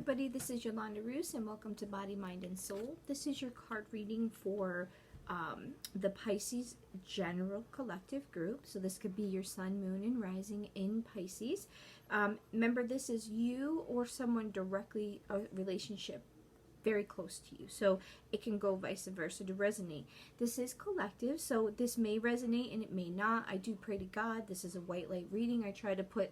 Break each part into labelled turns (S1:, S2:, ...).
S1: everybody, this is Yolandareuss and welcome to Body, Mind, and Soul. This is your card reading for the Pisces General Collective Group. So this could be your Sun, Moon, and Rising in Pisces. Remember, this is you or someone directly, a relationship very close to you. So it can go vice versa to resonate. This is collective, so this may resonate and it may not. I do pray to God. This is a white light reading. I try to put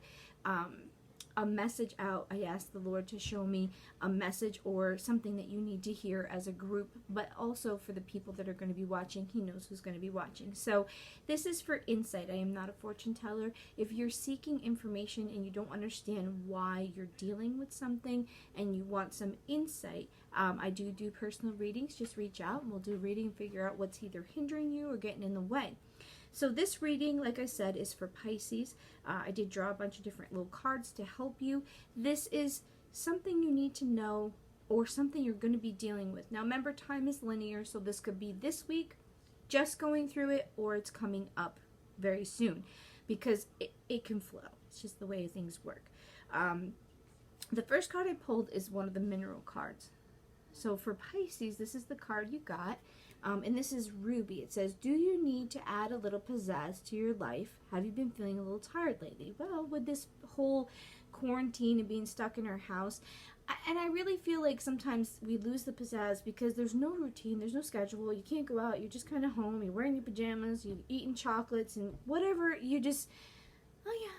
S1: a message out. I ask the Lord to show me a message or something that you need to hear as a group, but also for the people that are going to be watching. He knows who's going to be watching. So this is for insight. I am not a fortune teller. If you're seeking information and you don't understand why you're dealing with something and you want some insight, I do personal readings. Just reach out and we'll do a reading and figure out what's either hindering you or getting in the way. So this reading, like I said, is for Pisces. I did draw a bunch of different little cards to help you. This is something you need to know or something you're going to be dealing with. Now remember, time is linear, so this could be this week, just going through it, or it's coming up very soon because it can flow. It's just the way things work. The first card I pulled is one of the mineral cards. So for Pisces, this is the card you got. And this is Ruby. It says, do you need to add a little pizzazz to your life? Have you been feeling a little tired lately? Well, with this whole quarantine and being stuck in our house, and I really feel like sometimes we lose the pizzazz because there's no routine, there's no schedule, you can't go out, you're just kind of home, you're wearing your pajamas, you're eating chocolates and whatever, you just, oh yeah.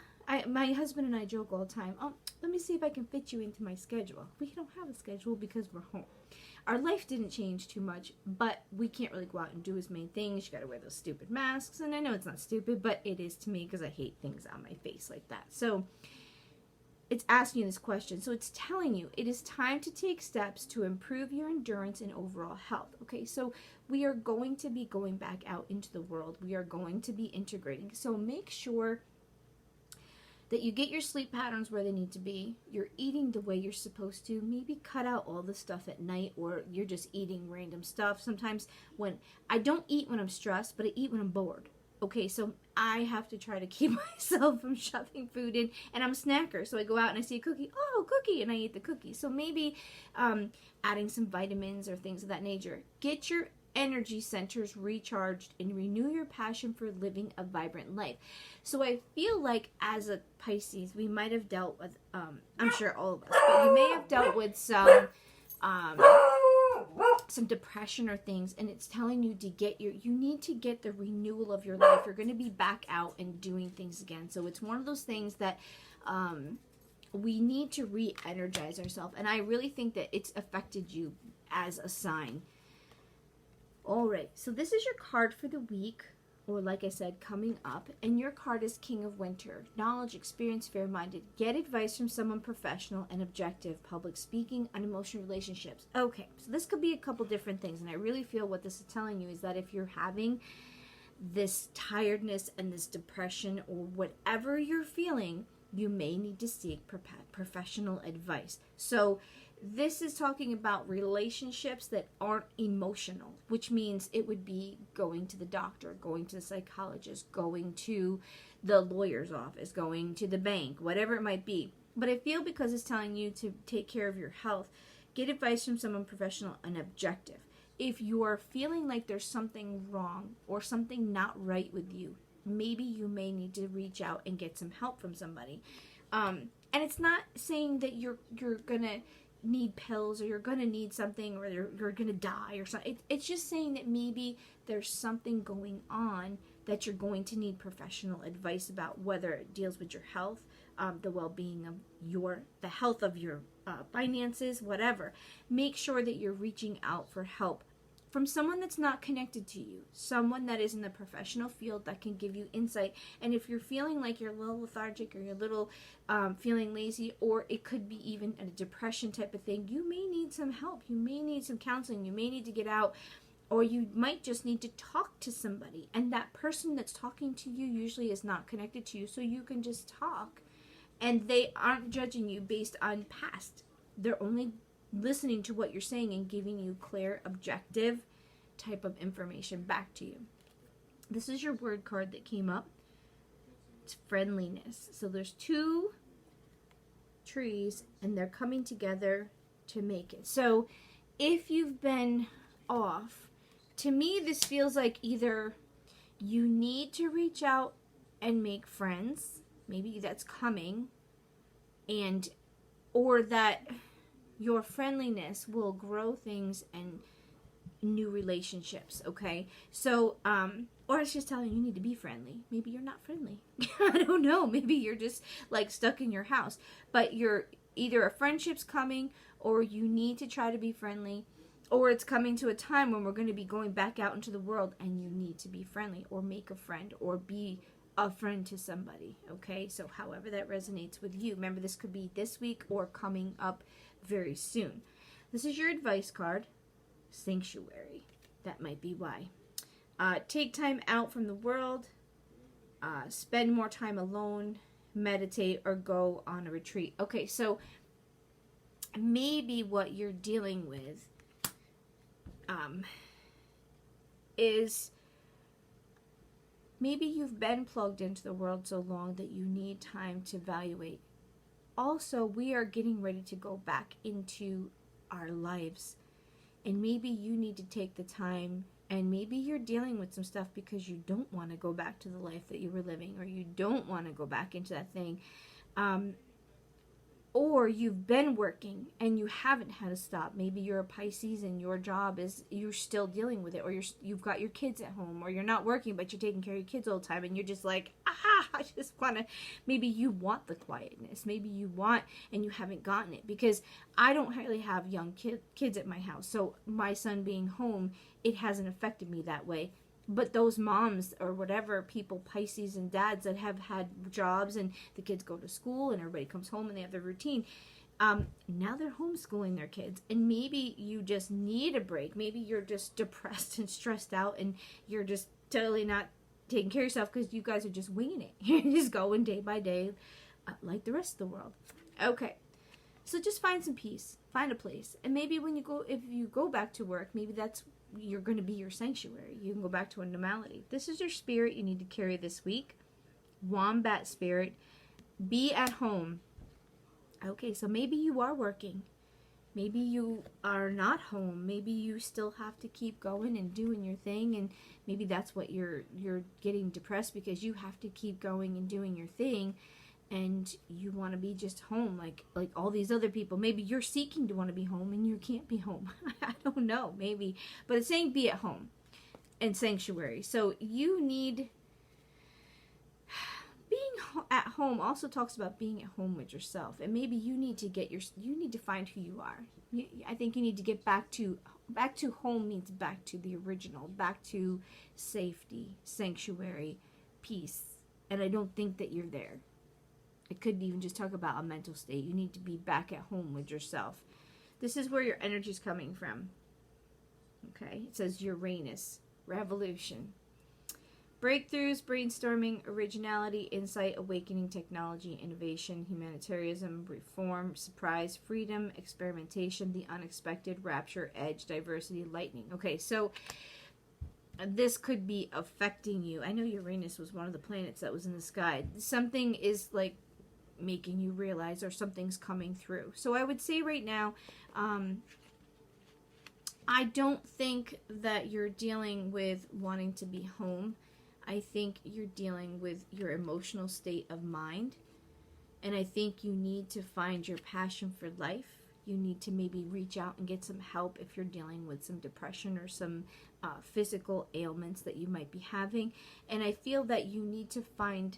S1: My husband and I joke all the time, oh, let me see if I can fit you into my schedule. We don't have a schedule because we're home. Our life didn't change too much, but we can't really go out and do as many things. You got to wear those stupid masks, and I know it's not stupid, but it is to me because I hate things on my face like that. So it's asking you this question. So it's telling you it is time to take steps to improve your endurance and overall health. Okay, so we are going to be going back out into the world. We are going to be integrating. So make sure that you get your sleep patterns where they need to be, you're eating the way you're supposed to, maybe cut out all the stuff at night, or you're just eating random stuff. Sometimes when I don't eat when I'm stressed, but I eat when I'm bored. Okay, so I have to try to keep myself from shoving food in, and I'm a snacker, so I go out and I see a cookie, oh, cookie, and I eat the cookie. So maybe adding some vitamins or things of that nature. Get your energy centers recharged and renew your passion for living a vibrant life. So I feel like as a Pisces, we might have dealt with, I'm sure all of us, but you may have dealt with some depression or things, and it's telling you to get you need to get the renewal of your life. You're going to be back out and doing things again. So it's one of those things that we need to re-energize ourselves, and I really think that it's affected you as a sign. All right, so this is your card for the week, or like I said, coming up, and your card is King of Winter. Knowledge, experience, fair-minded. Get advice from someone professional and objective. Public speaking, unemotional relationships. Okay, so this could be a couple different things, and I really feel what this is telling you is that if you're having this tiredness and this depression or whatever you're feeling, you may need to seek professional advice. So this is talking about relationships that aren't emotional, which means it would be going to the doctor, going to the psychologist, going to the lawyer's office, going to the bank, whatever it might be. But I feel because it's telling you to take care of your health, get advice from someone professional and objective. If you are feeling like there's something wrong or something not right with you, maybe you may need to reach out and get some help from somebody. And it's not saying that you're gonna need pills or you're going to need something or you're going to die or something. It's just saying that maybe there's something going on that you're going to need professional advice about, whether it deals with your health, the well-being of the health of your finances, whatever. Make sure that you're reaching out for help from someone that's not connected to you, someone that is in the professional field that can give you insight. And if you're feeling like you're a little lethargic or you're a little feeling lazy, or it could be even a depression type of thing, you may need some help. You may need some counseling. You may need to get out, or you might just need to talk to somebody. And that person that's talking to you usually is not connected to you, so you can just talk. And they aren't judging you based on past. They're only listening to what you're saying and giving you clear, objective type of information back to you. This is your word card that came up. It's friendliness. So there's two trees and they're coming together to make it. So if you've been off, to me this feels like either you need to reach out and make friends, maybe that's coming, and or that your friendliness will grow things and new relationships. Okay, so or it's just telling you need to be friendly. Maybe you're not friendly. I don't know, maybe you're just like stuck in your house, but you're either a friendship's coming, or you need to try to be friendly, or it's coming to a time when we're going to be going back out into the world and you need to be friendly or make a friend or be a friend to somebody. Okay, so however that resonates with you. Remember, this could be this week or coming up very soon. This is your advice card, Sanctuary. That might be why. Take time out from the world, spend more time alone, meditate, or go on a retreat. Okay, so maybe what you're dealing with is maybe you've been plugged into the world so long that you need time to evaluate. Also, we are getting ready to go back into our lives, and maybe you need to take the time, and maybe you're dealing with some stuff because you don't want to go back to the life that you were living, or you don't want to go back into that thing, or you've been working and you haven't had to stop. Maybe you're a Pisces and your job is, you're still dealing with it, or you've got your kids at home, or you're not working but you're taking care of your kids all the time and you're just like, I just want to, maybe you want the quietness, maybe you want, and you haven't gotten it, because I don't really have young kids at my house, so my son being home, it hasn't affected me that way. But those moms or whatever people, Pisces and dads that have had jobs and the kids go to school and everybody comes home and they have their routine, now they're homeschooling their kids, and maybe you just need a break. Maybe you're just depressed and stressed out and you're just totally not taking care of yourself because you guys are just winging it. You're just going day by day like the rest of the world. Okay, so just find some peace, find a place, and maybe when you go, if you go back to work, maybe that's, you're going to be your sanctuary. You can go back to a normality. This is your spirit you need to carry this week. Wombat spirit. Be at home. Okay, so maybe you are working. Maybe you are not home. Maybe you still have to keep going and doing your thing, and maybe that's what you're getting depressed, because you have to keep going and doing your thing, and you want to be just home like all these other people. Maybe you're seeking to want to be home and you can't be home. I don't know, maybe. But it's saying be at home and sanctuary. So you need, being at home also talks about being at home with yourself. And maybe you need to you need to find who you are. I think you need to get back to home means back to the original, back to safety, sanctuary, peace. And I don't think that you're there. It could even just talk about a mental state. You need to be back at home with yourself. This is where your energy is coming from. Okay, it says Uranus, revolution. Breakthroughs, brainstorming, originality, insight, awakening, technology, innovation, humanitarianism, reform, surprise, freedom, experimentation, the unexpected, rapture, edge, diversity, lightning. Okay, so this could be affecting you. I know Uranus was one of the planets that was in the sky. Something is like making you realize, or something's coming through. So I would say right now, I don't think that you're dealing with wanting to be home. I think you're dealing with your emotional state of mind. And I think you need to find your passion for life. You need to maybe reach out and get some help if you're dealing with some depression or some physical ailments that you might be having. And I feel that you need to find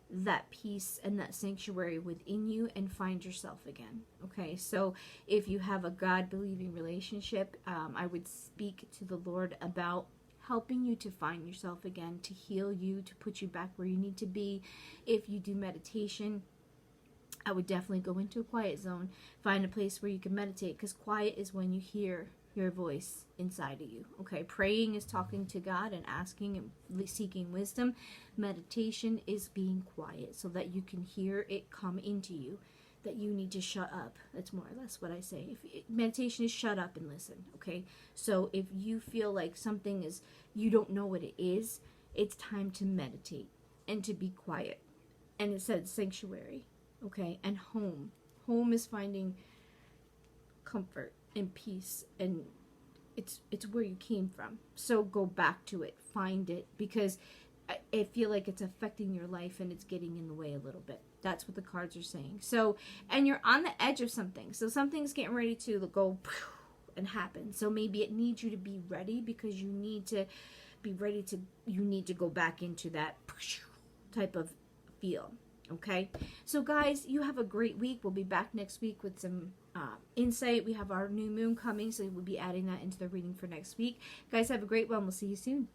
S1: that peace and that sanctuary within you and find yourself again. Okay, so if you have a God-believing relationship, I would speak to the Lord about helping you to find yourself again, to heal you, to put you back where you need to be. If you do meditation, I would definitely go into a quiet zone, find a place where you can meditate, because quiet is when you hear your voice inside of you. Okay, praying is talking to God and asking and seeking wisdom. Meditation is being quiet so that you can hear it come into you, that you need to shut up. That's more or less what I say. Meditation is shut up and listen. Okay, so if you feel like something is, you don't know what it is, it's time to meditate and to be quiet. And it said sanctuary. Okay, and home. Home is finding comfort and peace, and it's where you came from. So go back to it, find it, because I feel like it's affecting your life and it's getting in the way a little bit. That's what the cards are saying. So, and you're on the edge of something. So something's getting ready to go and happen. So maybe it needs you to be ready, because you need to be ready to, you need to go back into that type of feel. Okay, so guys, you have a great week. We'll be back next week with some insight. We have our new moon coming, so we'll be adding that into the reading for next week. Guys, have a great one. We'll see you soon.